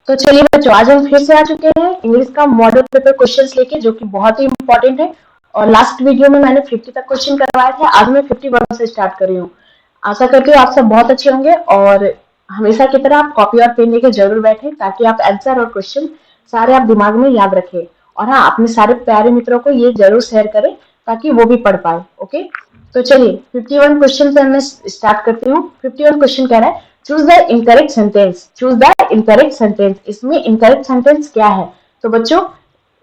तो चलिए बच्चों, आज हम फिर से आ चुके हैं इंग्लिश का मॉडल पेपर क्वेश्चंस लेके, जो कि बहुत ही इंपॉर्टेंट है। और लास्ट वीडियो में मैंने 50 तक क्वेश्चन करवाए थे, आज मैं 51 से स्टार्ट कर रही हूँ। आशा करती हूँ आप सब बहुत अच्छे होंगे और हमेशा की तरह आप कॉपी और पेन लेके जरूर बैठे, ताकि आप आंसर और क्वेश्चन सारे आप दिमाग में याद रखें। और हाँ, अपने सारे प्यारे मित्रों को ये जरूर शेयर करें ताकि वो भी पढ़ पाए। ओके, तो चलिए 51 क्वेश्चन से मैं स्टार्ट करती हूँ। 51 क्वेश्चन कह रहा है choose the incorrect sentence. Choose the incorrect sentence, इसमें इनकरेक्ट सेंटेंस क्या है? तो बच्चों,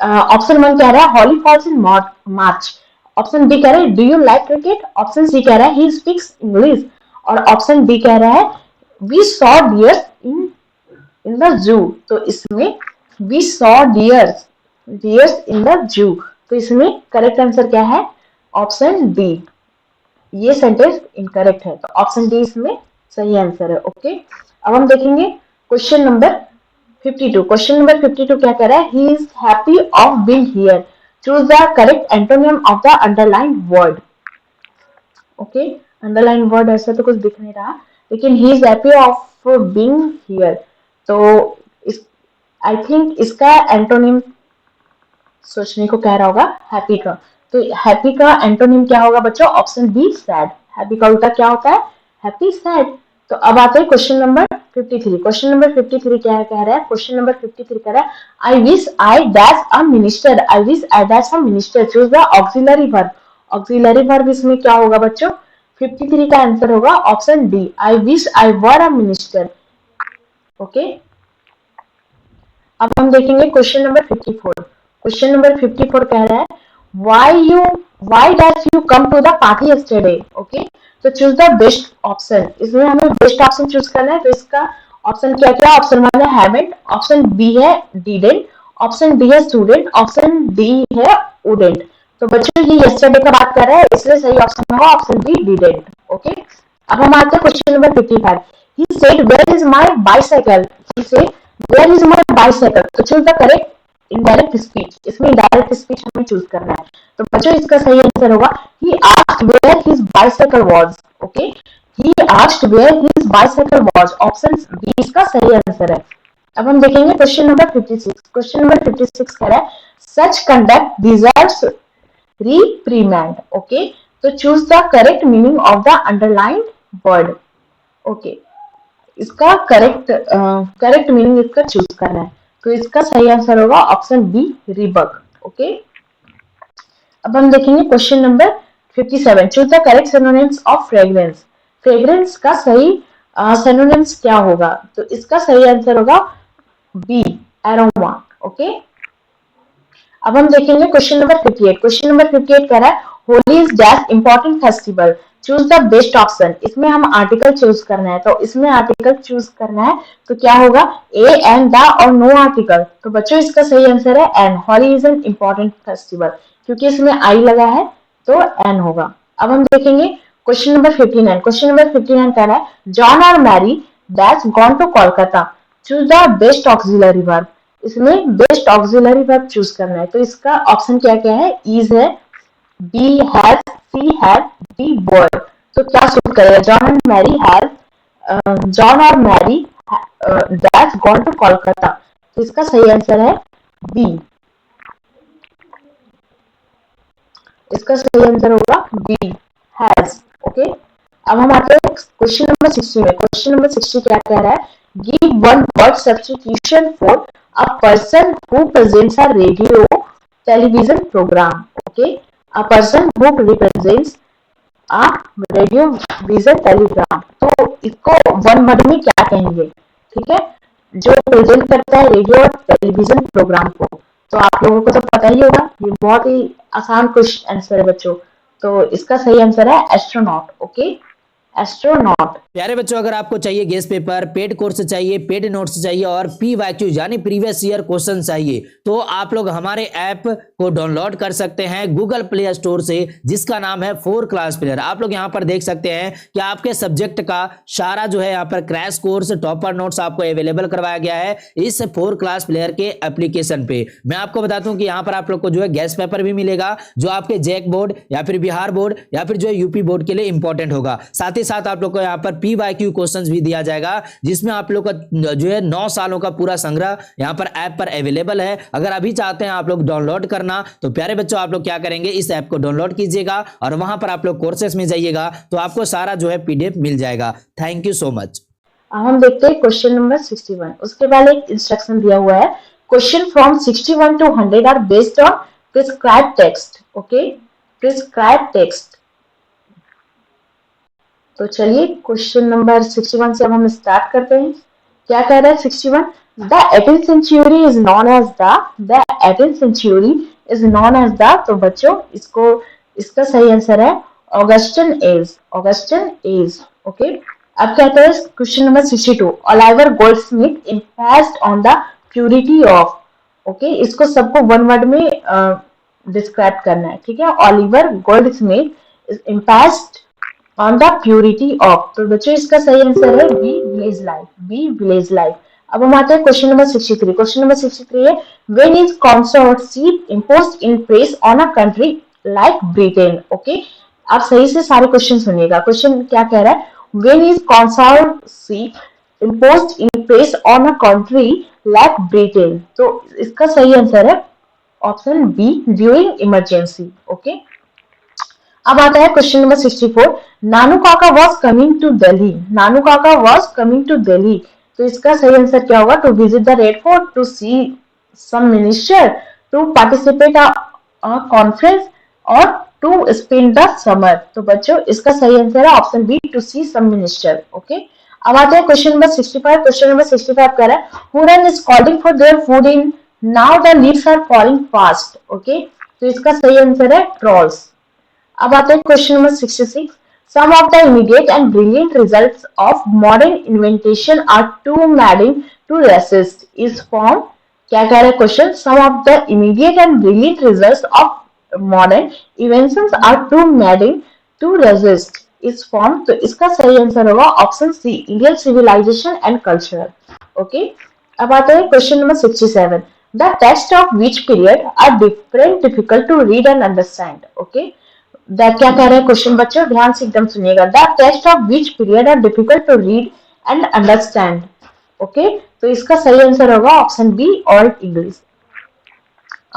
ऑप्शन 1 कह रहा है Holi falls in March. Option B कह रहा है do you like cricket. Option C कह रहा है ही स्पीक्स इंग्लिश। और ऑप्शन डी कह रहा है we saw deers in the zoo. तो इसमें we saw deers in the zoo, तो इसमें करेक्ट आंसर क्या है? Option D. ये सेंटेंस इनकरेक्ट है, तो ऑप्शन डी इसमें सही आंसर है। ओके, अब हम देखेंगे क्वेश्चन नंबर 52। क्वेश्चन नंबर 52 क्या कह रहा है? He is happy of being here. Choose the correct antonym of the underline word. Okay, underline word ऐसा तो कुछ दिख नहीं रहा, लेकिन he is happy of being here. तो इस आई थिंक इसका एंटोनिम सोचने को कह रहा होगा हैप्पी का। तो हैप्पी का एंटोनिम क्या होगा बच्चों? Option be sad. हैप्पी का उल्टा क्या होता है? Happy sad. तो अब आते हैं क्वेश्चन नंबर 53। क्वेश्चन नंबर 53 क्या है कह रहा है? क्वेश्चन नंबर 53 कह रहा है I wish I dash a minister. I wish I dash a minister. Choose the auxiliary verb. Auxiliary verb इसमें क्या होगा बच्चों? 53 का आंसर होगा option D, I wish I were a minister. Okay, अब हम देखेंगे क्वेश्चन नंबर 54। क्वेश्चन नंबर 54 कह रहा है why dash you come to the party yesterday. Okay, तो चूज द बेस्ट ऑप्शन। इसमें हमें बेस्ट ऑप्शन चूज करना है। तो इसका ऑप्शन क्या क्या? ऑप्शन 1 है हैवेंट, ऑप्शन बी है डिडेंट, ऑप्शन डी है स्टूडेंट, ऑप्शन डी है वुडेंट। तो बच्चों ये यस्टरडे का बात कर रहा है, इसलिए सही ऑप्शन होगा ऑप्शन बी डिडेंट। ओके, अब हम आते हैं question number 55। He said where is my bicycle. He said where is my bicycle. तो choose the correct indirect speech. इसमें इनडायरेक्ट स्पीच हमें चूज करना है। तो बच्चों इसका सही आंसर होगा he asked where his bicycle was. Okay, he asked where his bicycle was. Option B इसका सही आंसर है। अब हम देखेंगे क्वेश्चन नंबर 56। क्वेश्चन नंबर 56 कह रहा है सच कंडक्ट डिजर्व्स reprimand. ओके, तो choose the correct meaning of the underlined word. Okay, इसका करेक्ट मीनिंग इसका चूज करना है। तो इसका सही आंसर होगा ऑप्शन बी रिबक। ओके, अब हम देखेंगे question number 57। Choose the correct synonyms of fragrance. Fragrance का सही सिनोनिम्स क्या होगा? तो इसका सही आंसर होगा बी एरोमा। ओके, अब हम देखेंगे क्वेश्चन नंबर 58। क्वेश्चन नंबर 58 कह रहा है Holi is dash important festival. Choose the best option. इसमें हम आर्टिकल चूज करना है। तो इसमें आर्टिकल चूज करना है, तो क्या होगा? ए एंड द और नो आर्टिकल। तो बच्चों इसका सही आंसर है an. Holi is an important festival, क्योंकि इसमें आई लगा है तो एन होगा। अब हम देखेंगे क्वेश्चन नंबर 59। क्वेश्चन नंबर 59 कह रहा है जॉन और Mary dash gone to Kolkata. Choose the best auxiliary verb. इसमें बेस्ट ऑक्सिलरी वर्ब चूज करना है। तो इसका ऑप्शन क्या क्या है? इज है, B has, C has, D were. तो क्या सूट करेगा? जॉन और Mary dash gone to Kolkata. तो इसका सही आंसर है बी। इसका सही आंसर होगा बी हैज। ओके, अब हम आते हैं क्वेश्चन नंबर 60 में। क्वेश्चन नंबर 60 क्या कह रहा है? Give one word substitution for a person who presents a radio television program. Okay, a person who represents a radio vision telegram. तो इसको वन वर्ड में क्या कहेंगे? ठीक है, जो प्रेजेंट करता है रेडियो और टेलीविजन प्रोग्राम को। तो आप लोगों को तो पता ही होगा, ये बहुत ही आसान क्वेश्चन आंसर है बच्चों। तो इसका सही आंसर है एस्ट्रोनॉट। Okay, astronaut. प्यारे बच्चों, अगर आपको चाहिए गेस्ट पेपर, पेड कोर्स चाहिए, पेड नोट्स चाहिए और PYQ यानी प्रीवियस ईयर क्वेश्चन चाहिए, तो आप लोग हमारे ऐप को डाउनलोड कर सकते हैं गूगल प्ले स्टोर से, जिसका नाम है 4 क्लास प्लेयर। आप लोग यहां पर देख सकते हैं कि आपके सब्जेक्ट का सारा जो है यहाँ पर क्रैश कोर्स, टॉपर नोट्स आपको अवेलेबल करवाया गया है इस 4 क्लास प्लेयर के एप्लीकेशन पे। मैं आपको बता दूं कि यहाँ पर आप लोग को जो है गेस्ट पेपर भी मिलेगा, जो आपके जैक बोर्ड या फिर बिहार बोर्ड या फिर जो है यूपी बोर्ड के लिए इंपॉर्टेंट होगा। साथ ही साथ आप लोग को यहाँ पर PYQ क्वेश्चंस भी दिया जाएगा, जिसमें आप लोग का जो है 9 सालों का पूरा संग्रह यहाँ पर ऐप पर अवेलेबल है। अगर अभी चाहते हैं आप लोग डाउनलोड करना, तो प्यारे बच्चों आप लोग क्या करेंगे, इस ऐप को डाउनलोड कीजिएगा और वहां पर आप लोग कोर्सेस में जाइएगा, तो आपको सारा जो है PDF मिल जाएगा। Thank you so much. अब हम देखते हैं क्वेश्चन नंबर 61। उसके बाद एक इंस्ट्रक्शन दिया हुआ है, question from 61 to 100 are based on prescribe text. Okay, prescribe text. तो चलिए क्वेश्चन नंबर 61 से अब हम स्टार्ट करते हैं। क्या कह रहा है 61? The 18th century is known as the 18th century is known as the, तो बच्चों इसका सही आंसर है Augustan age, Augustan age. Okay, अब कहते हैं question number 62, Oliver Goldsmith impressed on the purity of. Okay, इसको सबको वन वर्ड में डिस्क्राइब करना है, ठीक है। Oliver Goldsmith is impressed on the purity of, तो बच्चों इसका सही आंसर है B village life, B village life. अब हम आते हैं क्वेश्चन नंबर 63। क्वेश्चन नंबर 63 है, when is censorship imposed in place on a country like Britain. Okay, आप सही से सारे क्वेश्चन सुनिएगा। क्वेश्चन क्या कह रहा है, when is censorship imposed in place on a country like Britain, तो इसका सही आंसर है option B during emergency. Okay, अब आता है question number 64, Nanu Kaka was coming to Delhi, Nanu Kaka was coming to Delhi, तो इसका सही आंसर क्या होगा, to visit the Red Fort, to see some minister, to participate a conference और टू स्पेंड द समर। तो बच्चों इसका सही आंसर है option B to see some minister. Okay, अब आते हैं क्वेश्चन नंबर 65। क्वेश्चन नंबर 65 कह रहा है, Huron is calling for their food in now the leaves are falling fast. Okay, तो इसका सही आंसर है ट्रॉल्स। अब आते हैं question number 66, some of the immediate and brilliant results of modern invention are too maddening to resist is from, क्या कह रहा है question, some of the immediate and brilliant results of modern inventions are too maddening to resist is from, तो इसका सही answer होगा option C Indian civilisation and culture. Okay, अब आते हैं question number 67, the text of which period are difficult to read and understand। Okay, क्या कह रहे हैं क्वेश्चन बच्चों, ध्यान से एकदम सुनिएगा, the text of which period are difficult to read and understand. Okay, तो इसका सही आंसर होगा ऑप्शन बी ओल्ड इंग्लिश।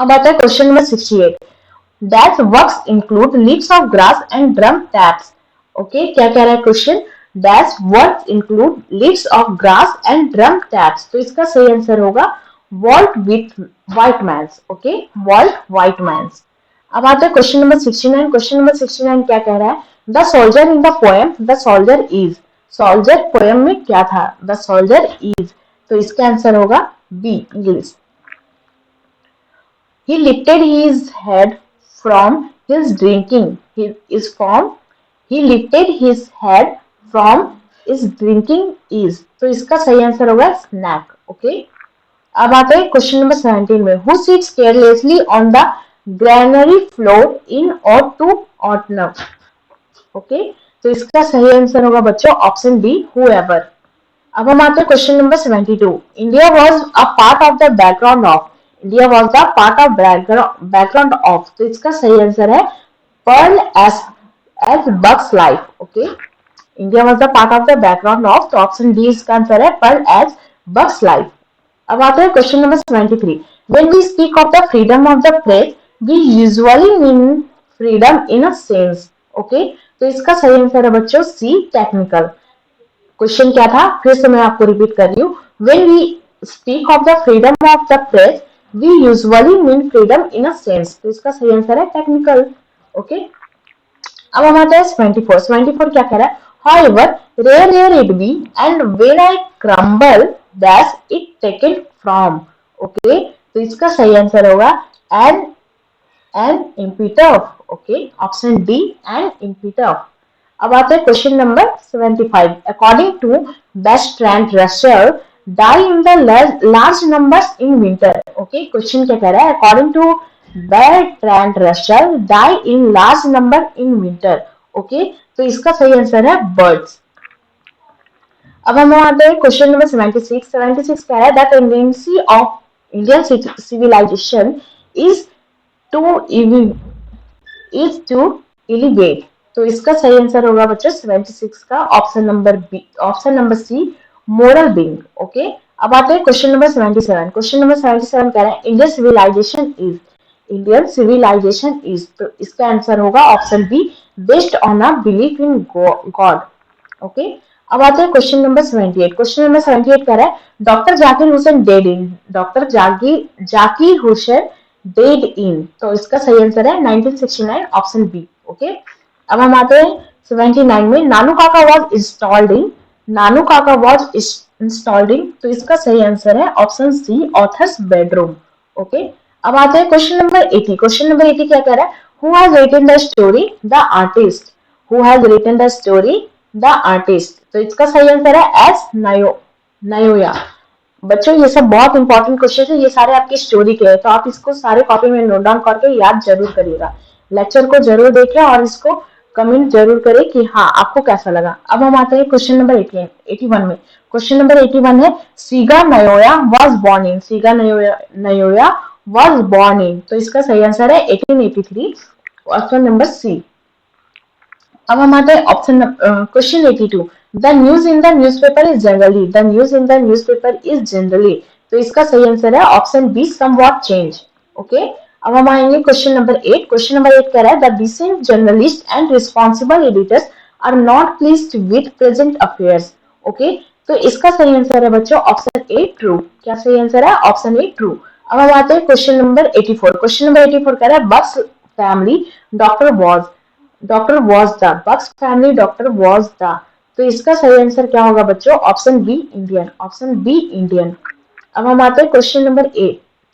अब आता है question number 68, that works include leaves of grass and drum taps. Okay, क्या कह रहा है question, that works include leaves of grass and drum taps, तो इसका सही आंसर होगा Walt with Whitmans. Okay, Walt Whitmans. अब आता है क्वेश्चन नंबर 69। क्वेश्चन नंबर 69 क्या कह रहा है, the soldier in the poem the soldier is, soldier poem में क्या था, द सोल्जर इज, तो इसका आंसर होगा B English. He lifted his head from his drinking is from, he lifted his head from his drinking is, तो इसका सही answer होगा स्नैक। ओके, अब आता है क्वेश्चन नंबर 17 में, who sits carelessly on the granary floor in autumn autumn। Okay, तो इसका सही आंसर होगा बच्चों ऑप्शन बी whoever। अब हम आते हैं question number 72, India was a part of the background of, India was the part of background of, तो इसका सही आंसर है Pearl S Buck's life. Okay, India was the part of the background of, तो option D इसका answer है Pearl S Buck's life. अब आते हैं question number 73, when we speak of the freedom of the press we usually mean freedom in a sense। Okay, तो इसका सही answer है बच्चों सी टेक्निकल। क्वेश्चन क्या था, फिर से मैं आपको रिपीट कर रही हूँ, when we speak of the freedom of the press we usually mean freedom in a sense, तो इसका सही आंसर है टेक्निकल। ओके, अब हम आते हैं 74। 74 क्या कह रहा है, however rare it be and when I crumble that's it taken from। Okay, तो इसका सही आंसर होगा and imperative। Okay, option D and imperative। अब आते हैं question number 75, according to Bertrand Russell die in the large numbers in winter. Okay, question क्या कह रहा है, according to Bertrand Russell die in large number in winter. Okay, तो इसका सही आंसर है बर्ड्स। अब हम आते हैं क्वेश्चन नंबर 76। 76 कह रहा है, the tendency of Indian civilisation is to elevate, तो इसका सही आंसर होगा बच्चों 76 का option number B, option number C, moral being. Okay, अब आते हैं क्वेश्चन नंबर 77। क्वेश्चन नंबर 77 कह रहे हैं इंडियन सिविलाइजेशन इज, तो इसका आंसर होगा option B, based on a belief in God. Okay, अब आते हैं क्वेश्चन नंबर 78। क्वेश्चन नंबर 78 कह रहा है डॉक्टर जाकिर हुसैन डेड इन, डॉक्टर जाकिर हुसैन डेड इन, तो इसका सही आंसर है 1969 ऑप्शन बी। ओके, अब हम आते हैं 79 में, नानू Kaka was installed in, Nanu Kaka was installed in, तो इसका सही आंसर है option C, author's bedroom. Okay, अब आते हैं क्वेश्चन नंबर 80। क्वेश्चन नंबर 80 क्या कह रहा है, who has written the story the artist, who has written the story the artist, तो इसका सही आंसर है एस नयोया। बच्चों ये सब बहुत इंपॉर्टेंट क्वेश्चन है, ये सारे आपकी स्टोरी के हैं, तो आप इसको सारे कॉपी में नोट डाउन करके याद जरूर करिएगा। लेक्चर को जरूर देखें और इसको कमेंट जरूर करें कि हाँ आपको कैसा लगा। अब हम आते हैं क्वेश्चन नंबर 81 में। क्वेश्चन नंबर 81 है सीगा नयोया वॉज बॉर्न इन, सीगा नयोया वॉज बॉर्न इन, तो इसका सही आंसर है 1883, ऑप्शन नंबर सी। अब हम आते हैं option question 82, the news in the newspaper is generally, the news in the newspaper is generally, तो इसका सही आंसर है option B, somewhat change. Okay, अब हम आएंगे क्वेश्चन नंबर 8। क्वेश्चन नंबर 8 कह रहा है the decent journalist and responsible editors are not pleased with present affairs. Okay, तो इसका सही आंसर है बच्चों ऑप्शन ए, ट्रू। क्या सही आंसर है, ऑप्शन ए, ट्रू। अब हम आते हैं क्वेश्चन नंबर 84। क्वेश्चन नंबर 84 कह रहा है Buck's family doctor was the, Buck's family doctor was the, तो इसका सही आंसर क्या होगा बच्चों, option B, Indian, option B, Indian. अब हम आते हैं क्वेश्चन नंबर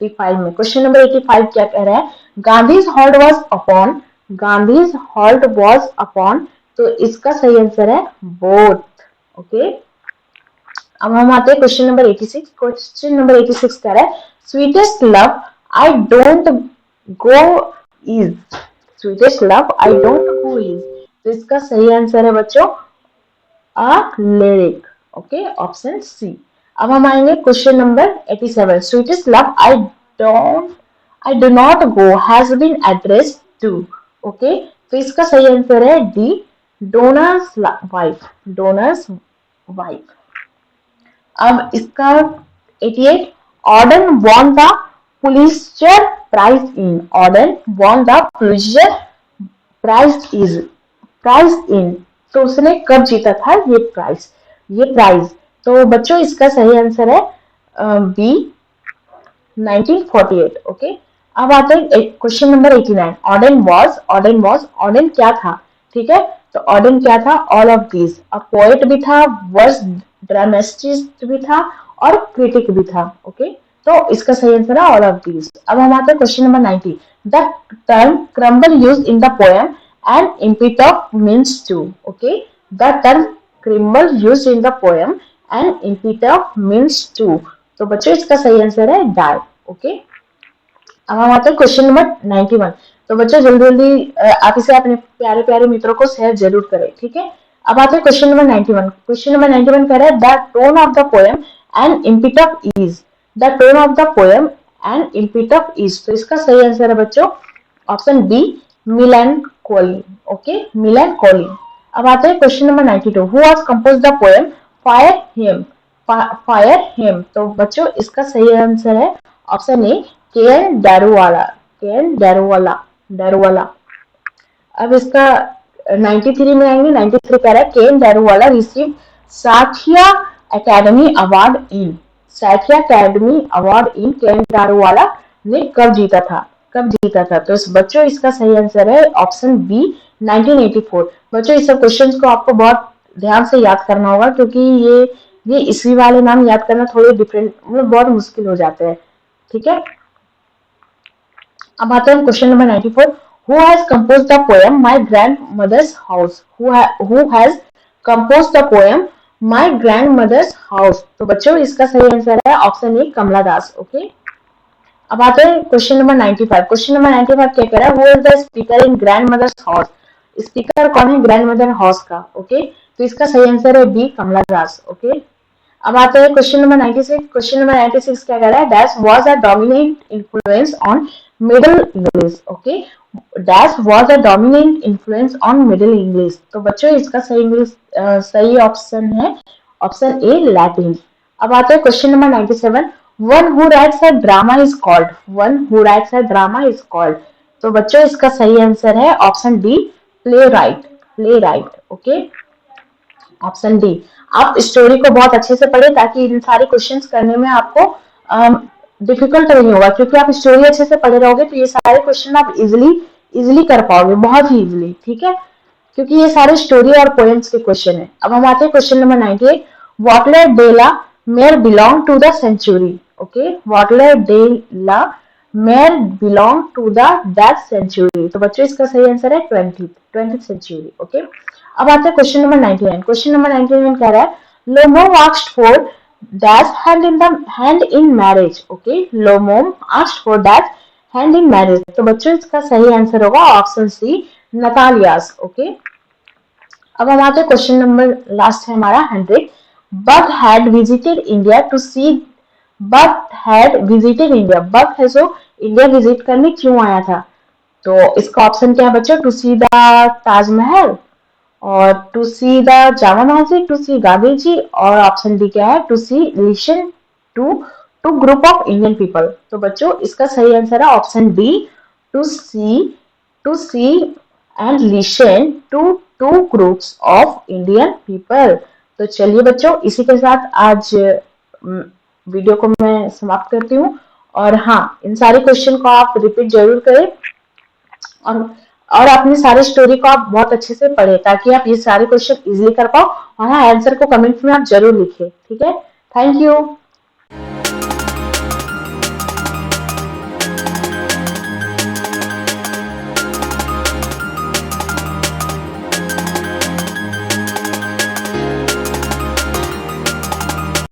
85 में। क्वेश्चन नंबर 85 क्या कह रहा है, Gandhi's halt was upon, Gandhi's halt was upon, तो इसका सही आंसर है बोथ। ओके, अब हम आते हैं क्वेश्चन नंबर 86। क्वेश्चन नंबर 86 कह रहा है sweetest love I don't go is, sweetest love I don't go is, तो इसका सही आंसर है बच्चों a lyric. Okay, option C. अब हम आएंगे question number 87, sweetest love I do not go has been addressed to. Okay, तो इसका सही आंसर है D, Donne's wife, Donne's wife. अब इसका 88, Auden won the Pulitzer prize in, Auden won the Pulitzer prize in, तो उसने कब जीता था ये प्राइज, तो बच्चों इसका सही आंसर है बी, 1948। ओके, अब आते हैं क्वेश्चन नंबर 89, ऑर्डन क्या था, ठीक है, तो ऑर्डन क्या था, all of these, a poet भी था, वर्स ड्रामेटिस्ट भी था और क्रिटिक भी था। ओके, तो इसका सही आंसर है ऑल ऑफ दीज। अब हम आते हैं question number 90, the term crumble used in the poem an epitaph means to. Okay, the term crumble used in the poem an epitaph means to, तो बच्चों इसका सही आंसर है डाई। ओके, अब हम आते हैं क्वेश्चन नंबर 91। तो बच्चों जल्दी जल्दी आप इसे अपने प्यारे प्यारे मित्रों को शेयर जरूर करें, ठीक है। अब आते हैं क्वेश्चन नंबर 91। क्वेश्चन नंबर 91 कह रहा है the tone of the poem an epitaph is, the tone of the poem an epitaph is, तो इसका सही आंसर है बच्चों option B, melancholy. Okay, melancholy. अब आते हैं question number 92, who has compose the poem fire him, तो बच्चों इसका सही आंसर है ऑप्शन ए, के.एन. दारूवाला। अब इसका 93 में आएंगे। 93 कह रहा है K. N.. Daruwalla receive Saathiya academy award in, Saathiya academy award in K. N.. Daruwalla ने कब जीता था, तो बच्चों इसका सही आंसर है ऑप्शन बी, 1984। बच्चों इस सब क्वेश्चंस को आपको बहुत ध्यान से याद करना होगा, क्योंकि ये इसी वाले नाम याद करना थोड़े डिफरेंट, मतलब बहुत मुश्किल हो जाते हैं, ठीक है। अब आते हैं question number 94, who has compose the poem my grandmother's house, who has compose the poem my grandmother's house, तो बच्चों इसका सही आंसर है option A, Kamala Das. Okay, अब आते हैं क्वेश्चन नंबर 95। क्वेश्चन नंबर 95 क्या कह रहा है, who is the speaker in grandmother's house, speaker कौन है ग्रैंडमदर हाउस का। ओके, तो इसका सही आंसर है बी, कमला दास। ओके, अब आते हैं क्वेश्चन नंबर 96। क्वेश्चन नंबर 96 क्या कह रहा है, dash was a dominant influence on middle English, okay. Dash was a dominant influence on middle English. तो बच्चों इसका सही ऑप्शन है ऑप्शन ए लैटिन। अब आता है question number 97। One who rights a drama is called, one who rights a drama is called. तो बच्चों इसका सही आंसर है option D play right, play right, okay. Option D. आप स्टोरी को बहुत अच्छे से पढ़े ताकि इन सारे क्वेश्चंस करने में आपको डिफिकल्ट नहीं होगा, क्योंकि आप स्टोरी अच्छे से पढ़े रहोगे तो ये सारे क्वेश्चन आप इजिली इजिली कर पाओगे, बहुत ही इजिली, ठीक है, क्योंकि ये सारे स्टोरी और पोएम्स के क्वेश्चन है। अब हम आते हैं question number 98। Walter de la Mare belong to the century, okay. Walter de la Mare belong to the that century. तो बच्चों इसका सही आंसर है 20th सेंचुरी, ओके। अब आता है क्वेश्चन नंबर 99। क्वेश्चन नंबर 99 कह रहा है Lomov asked for dash hand in marriage, okay. Lomov asked for dash hand in marriage. तो बच्चों इसका सही आंसर होगा ऑप्शन सी नतालियास, ओके। अब हम आते हैं क्वेश्चन नंबर लास्ट है हमारा 100। Buck had visited India to see, Buck had visited India, Buck है जो इंडिया विजिट करने क्यों आया था। तो इसका ऑप्शन क्या है बच्चों, टू सी द ताजमहल, और to see the Jama Masjid, to सी गांधी जी, और ऑप्शन डी क्या है, to see listen to two group of Indian people. तो बच्चों इसका सही आंसर है option D to see and listen to two groups of Indian people. तो चलिए बच्चों इसी के साथ आज वीडियो को मैं समाप्त करती हूँ। और हाँ, इन सारे क्वेश्चन को आप रिपीट जरूर करें और और अपनी सारी स्टोरी को आप बहुत अच्छे से पढ़ें ताकि आप ये सारे क्वेश्चन इजीली कर पाओ। और हाँ, आंसर को कमेंट्स में आप जरूर लिखें, ठीक है। Thank you.